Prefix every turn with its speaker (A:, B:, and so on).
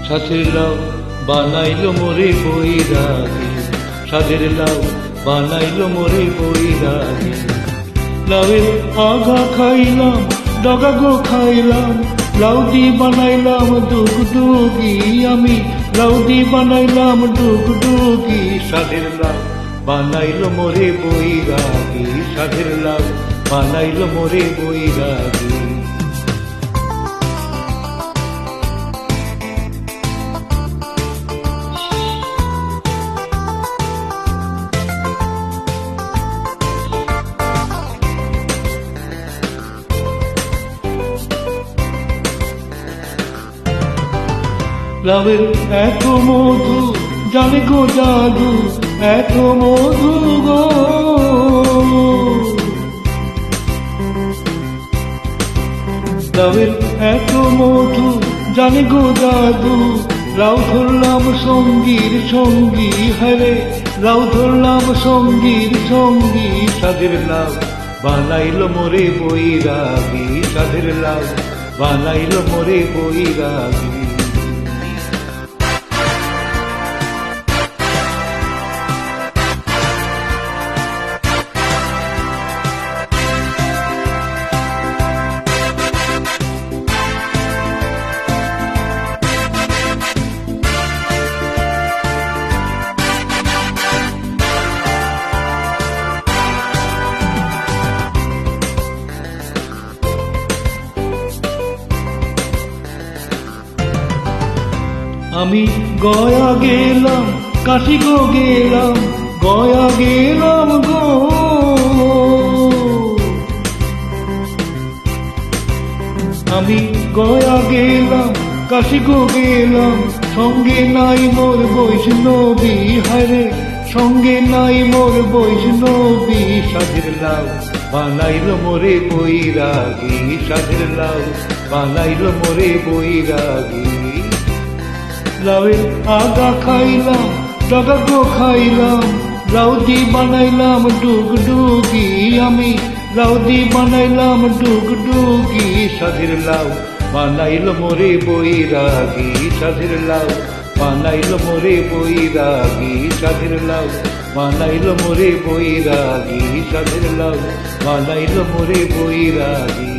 A: সাথের লাউ বানাইলো মোরে বৈরাগী, সাধের লাউ বানাইলো মোরে বৈরাগী। লাউয়ের আগা খাইলাম, ডগা গো খাইলাম, লাউ দি বানাইলাম ডুগডুগি, আমি লাউ দি বানাইলাম ডুগডুগি। সাধের লাউ বানাইলো মোরে বৈরাগী, সাধের লাউ বানাইলো মোরে বৈরাগী। লাউয়ের এত মধু জানে গো জাদু, এত মধু গো। লাউয়ের এত মধু জানে গো জাদু, লাউ ধরলাম সঙ্গীর সঙ্গী, হারে লাউ ধরলাম সঙ্গীর সঙ্গী। সাধের লাউ বানাইলো মোরে বৈরাগী, সাধের লাউ বানাইলো মোরে বৈরাগী। আমি গয়া গেলাম, কাশি গো গেলাম, গয়া গেলাম গো। আমি গয়া গেলাম, কাশি গো গেলাম, সঙ্গে নাই মোর বৈষ্ণবী, হায়রে সঙ্গে নাই মোর বৈষ্ণবী। সাধের লাউ বানাইলো মোরে বৈরাগী, সাধের লাউ বানাইলো মোরে বৈরাগী। লাউয়ের আগা খাইলাম, ডগা গো খাইলাম, লাউ দি বানাইলাম ডুগডুগি, আমি লাউ দি বানাইলাম ডুগডুগি। সাধের লাউ বানাইলো মোরে বৈরাগী, সাধের লাউ বানাইলো মোরে বৈরাগী, সাধের লাউ বানাইলো মোরে বৈরাগী, সাধের লাউ বানাইলো মোরে বৈরাগী।